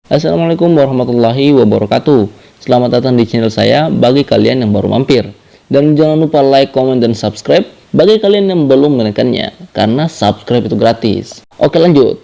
Assalamualaikum warahmatullahi wabarakatuh. Selamat datang di channel saya bagi kalian yang baru mampir. Dan jangan lupa like, comment, dan subscribe bagi kalian yang belum menekannya, karena subscribe itu gratis. Oke, lanjut.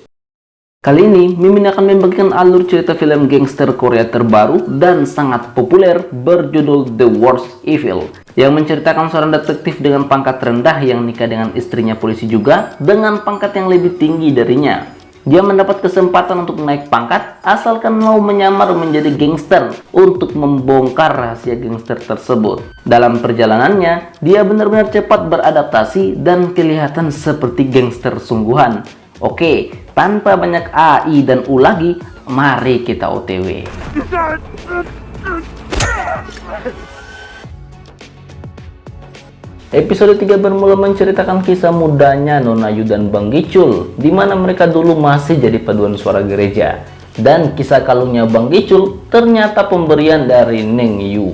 Kali ini, Mimin akan membagikan alur cerita film gangster Korea terbaru dan sangat populer berjudul The Worst Evil, yang menceritakan seorang detektif dengan pangkat rendah yang nikah dengan istrinya polisi juga dengan pangkat yang lebih tinggi darinya. Dia mendapat kesempatan untuk naik pangkat asalkan mau menyamar menjadi gangster untuk membongkar rahasia gangster tersebut. Dalam perjalanannya, dia benar-benar cepat beradaptasi dan kelihatan seperti gangster sungguhan. Oke, tanpa banyak AI dan U lagi, mari kita OTW. Episode 3 bermula menceritakan kisah mudanya Nona Yu dan Bang Gicul, di mana mereka dulu masih jadi paduan suara gereja. Dan kisah kalungnya Bang Gicul ternyata pemberian dari Neng Yu.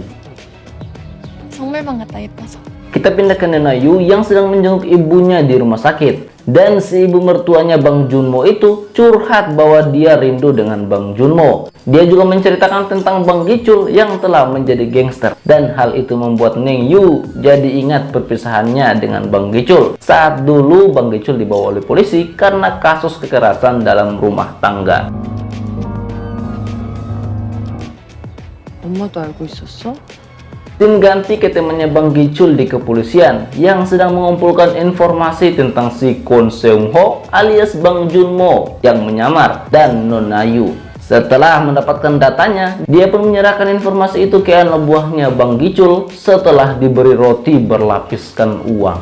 Kita pindah ke Nona Yu yang sedang menjenguk ibunya di rumah sakit. Dan si ibu mertuanya Bang Junmo itu curhat bahwa dia rindu dengan Bang Junmo. Dia juga menceritakan tentang Bang Gicul yang telah menjadi gangster. Dan hal itu membuat Neng Yu jadi ingat perpisahannya dengan Bang Gicul saat dulu Bang Gicul dibawa oleh polisi karena kasus kekerasan dalam rumah tangga. 엄마도 알고 있었어? Tim ganti ke temannya Bang Gicul di kepolisian yang sedang mengumpulkan informasi tentang si Kwon Seung Ho alias Bang Junmo yang menyamar dan Nona Yu. Setelah mendapatkan datanya, dia pun menyerahkan informasi itu ke anak buahnya Bang Gicul setelah diberi roti berlapiskan uang.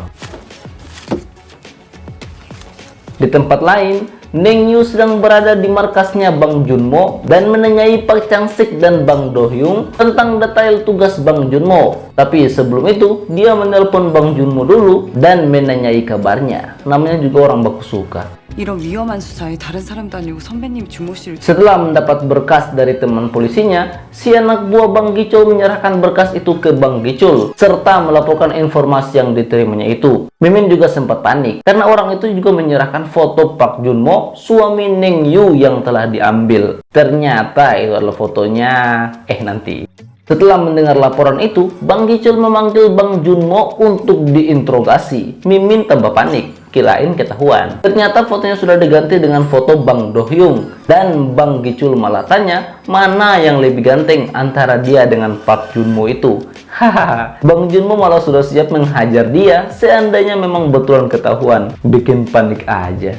Di tempat lain, Neng Yu sedang berada di markasnya Bang Junmo dan menanyai Pak Chang Sik dan Bang Do Hyung tentang detail tugas Bang Junmo. Tapi sebelum itu, dia menelpon Bang Junmo dulu dan menanyai kabarnya. Namanya juga orang baku suka. 이런 위험한 수사에 다른 사람도 아니고 선배님이 주모 씨를... Setelah mendapat berkas dari teman polisinya, si anak buah Bang Gicul menyerahkan berkas itu ke Bang Gicul serta melaporkan informasi yang diterimanya itu. Mimin juga sempat panik karena orang itu juga menyerahkan foto Pak Junmo, suami Neng Yu yang telah diambil. Ternyata itu adalah fotonya. Nanti. Setelah mendengar laporan itu, Bang Gicul memanggil Bang Junmo untuk diinterogasi. Mimin tambah panik. Kirain ketahuan. Ternyata fotonya sudah diganti dengan foto Bang Do Hyung. Dan Bang Gicul malah tanya, mana yang lebih ganteng antara dia dengan Pak Junmo itu? Hahaha, Bang Junmo malah sudah siap menghajar dia seandainya memang betulan ketahuan. Bikin panik aja.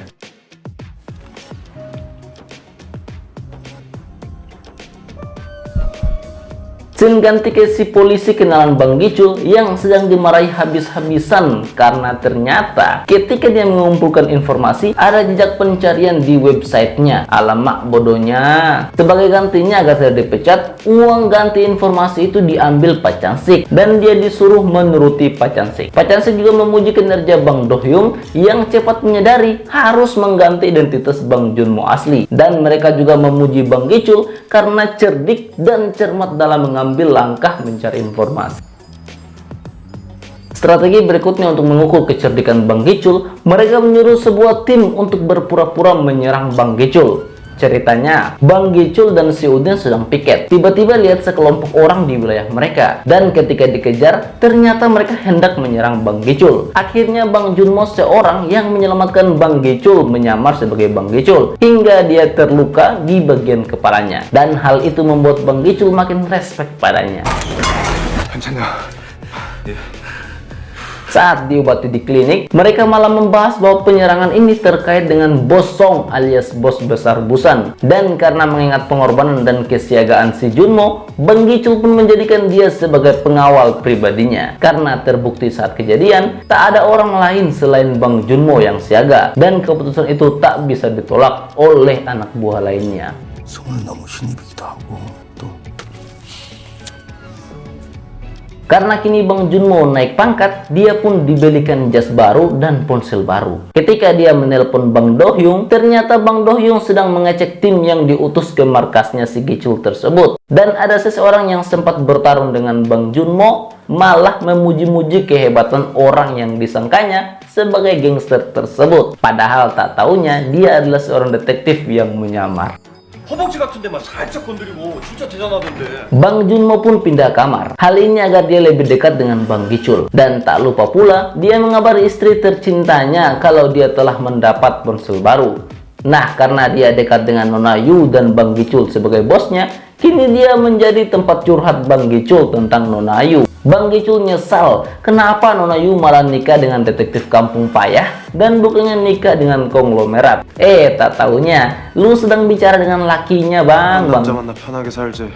Scene ganti ke si polisi kenalan Bang Gicul yang sedang dimarahi habis-habisan karena ternyata ketika dia mengumpulkan informasi ada jejak pencarian di websitenya. Alamak bodohnya. Sebagai gantinya agar tidak dipecat, uang ganti informasi itu diambil Pak Chang Sik dan dia disuruh menuruti Pak Chang Sik. Pak Chang Sik juga memuji kinerja Bang Do Hyung yang cepat menyadari harus mengganti identitas Bang Junmo asli, dan mereka juga memuji Bang Gicul karena cerdik dan cermat dalam mengambil langkah mencari informasi. Strategi berikutnya untuk mengukur kecerdikan Bang Gicul, mereka menyuruh sebuah tim untuk berpura-pura menyerang Bang Gicul. Ceritanya, Bang Gicul dan si Udin sedang piket. Tiba-tiba lihat sekelompok orang di wilayah mereka. Dan ketika dikejar, ternyata mereka hendak menyerang Bang Gicul. Akhirnya Bang Junmo seorang yang menyelamatkan Bang Gicul menyamar sebagai Bang Gicul hingga dia terluka di bagian kepalanya. Dan hal itu membuat Bang Gicul makin respect padanya. Saat diobati di klinik, mereka malah membahas bahwa penyerangan ini terkait dengan Bos Song alias bos besar Busan. Dan karena mengingat pengorbanan dan kesiagaan si Junmo, Bang Gicul pun menjadikan dia sebagai pengawal pribadinya. Karena terbukti saat kejadian, tak ada orang lain selain Bang Junmo yang siaga. Dan keputusan itu tak bisa ditolak oleh anak buah lainnya. Karena kini Bang Junmo naik pangkat, dia pun dibelikan jas baru dan ponsel baru. Ketika dia menelpon Bang Do Hyung, ternyata Bang Do Hyung sedang mengecek tim yang diutus ke markasnya si Gicul tersebut. Dan ada seseorang yang sempat bertarung dengan Bang Junmo, malah memuji-muji kehebatan orang yang disangkanya sebagai gangster tersebut. Padahal tak taunya dia adalah seorang detektif yang menyamar. 허벅지 같은 데만 살짝 건드리고 진짜 대단하던데. Bang Junmo pun pindah kamar. Hal ini agar dia lebih dekat dengan Bang Gicul. Dan tak lupa pula, dia mengabari istri tercintanya kalau dia telah mendapat ponsel baru. Nah, karena dia dekat dengan Nona Yu dan Bang Gicul sebagai bosnya, kini dia menjadi tempat curhat Bang Gicul tentang Nona Yu. Bang Gicul nyesal kenapa Nona Yu malah nikah dengan detektif kampung payah dan bukannya nikah dengan konglomerat. Tak taunya lu sedang bicara dengan lakinya, Bang. 남자 만나 편하게 살지.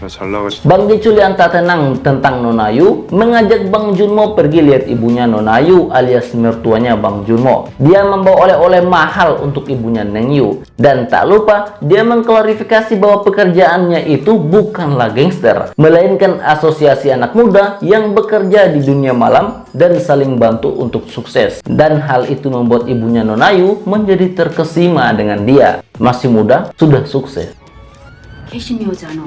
왜 잘 나가지? Bang Gicul yang tak tenang tentang Nona Yu mengajak Bang Junmo pergi lihat ibunya Nona Yu alias mertuanya Bang Junmo. Dia membawa oleh-oleh mahal untuk ibunya Neng Yu. Dan tak lupa dia mengklarifikasi bahwa pekerjaannya itu bukanlah gangster, melainkan asosiasi anak muda yang bekerja di dunia malam dan saling bantu untuk sukses. Dan hal itu membuat ibunya Nona Yu menjadi terkesima dengan dia. Masih muda, sudah sukses. 캐시미어잖아.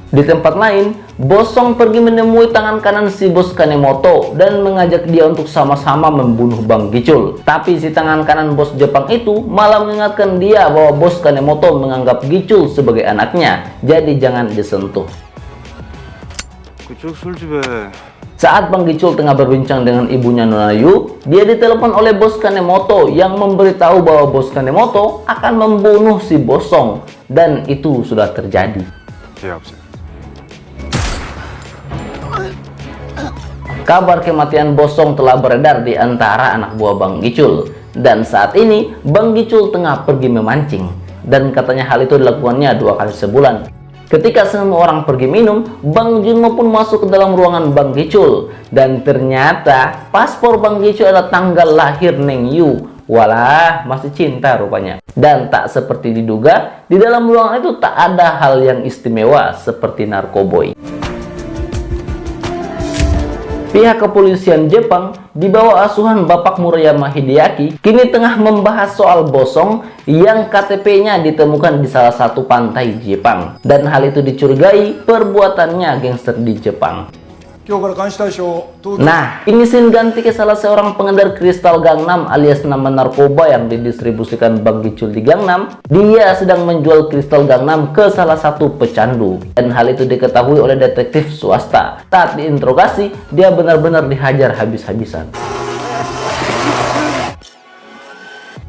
Di tempat lain, Bosong pergi menemui tangan kanan si bos Kanemoto dan mengajak dia untuk sama-sama membunuh Bang Gicul. Tapi si tangan kanan bos Jepang itu malah mengingatkan dia bahwa bos Kanemoto menganggap Gicul sebagai anaknya, jadi jangan disentuh. 그쪽 술집에 Saat Bang Gicul tengah berbincang dengan ibunya Nona Yu, dia ditelepon oleh bos Kanemoto yang memberitahu bahwa bos Kanemoto akan membunuh si Bosong, dan itu sudah terjadi. 예, 없어요. Kabar kematian Bosong telah beredar di antara anak buah Bang Gicul, dan saat ini Bang Gicul tengah pergi memancing, dan katanya hal itu dilakukannya 2 kali sebulan. Ketika semua orang pergi minum, Bang Junmo pun masuk ke dalam ruangan Bang Gicul, dan ternyata paspor Bang Gicul adalah tanggal lahir Neng Yu. Walah, masih cinta rupanya. Dan tak seperti diduga, di dalam ruangan itu tak ada hal yang istimewa seperti narkoboy. Pihak kepolisian Jepang di bawah asuhan Bapak Murayama Hideaki kini tengah membahas soal Bosong yang KTP-nya ditemukan di salah satu pantai Jepang, dan hal itu dicurigai perbuatannya gangster di Jepang. Nah, ini scene ganti ke salah seorang pengedar kristal Gangnam alias nama narkoba yang didistribusikan Bang Gicul di Gangnam. Dia sedang menjual kristal Gangnam ke salah satu pecandu, dan hal itu diketahui oleh detektif swasta. Saat diinterogasi, dia benar-benar dihajar habis-habisan.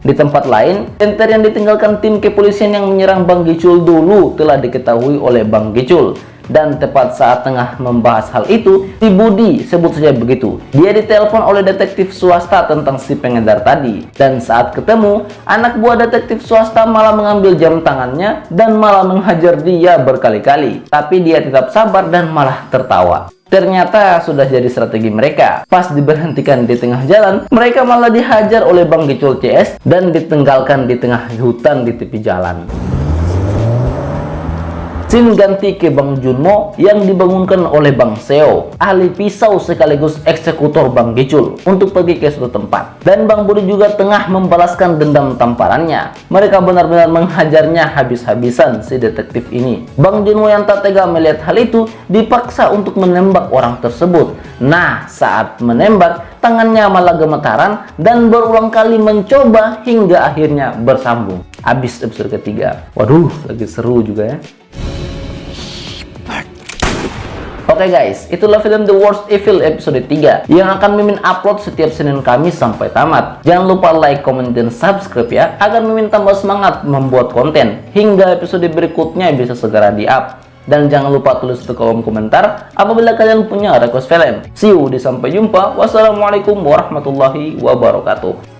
Di tempat lain, enter yang ditinggalkan tim kepolisian yang menyerang Bang Gicul dulu telah diketahui oleh Bang Gicul. Dan tepat saat tengah membahas hal itu, si Budi, sebut saja begitu, dia ditelepon oleh detektif swasta tentang si pengedar tadi. Dan saat ketemu, anak buah detektif swasta malah mengambil jam tangannya dan malah menghajar dia berkali-kali. Tapi dia tetap sabar dan malah tertawa. Ternyata sudah jadi strategi mereka. Pas diberhentikan di tengah jalan, mereka malah dihajar oleh Bang Gicul CS dan ditenggalkan di tengah hutan di tepi jalan. Scene ganti ke Bang Junmo yang dibangunkan oleh Bang Seo, ahli pisau sekaligus eksekutor Bang Gicul, untuk pergi ke suatu tempat. Dan Bang Budi juga tengah membalaskan dendam tamparannya. Mereka benar-benar menghajarnya habis-habisan si detektif ini. Bang Junmo yang tak tega melihat hal itu dipaksa untuk menembak orang tersebut. Nah, saat menembak, tangannya malah gemetaran dan berulang kali mencoba hingga akhirnya bersambung. Habis episode ketiga. Waduh, lagi seru juga ya. Oke guys, itulah film The Worst Evil episode 3 yang akan Mimin upload setiap Senin Kamis sampai tamat. Jangan lupa like, komen, dan subscribe ya, agar Mimin tambah semangat membuat konten hingga episode berikutnya bisa segera di-up. Dan jangan lupa tulis di kolom komentar apabila kalian punya request film. See you, di sampai jumpa. Wassalamualaikum warahmatullahi wabarakatuh.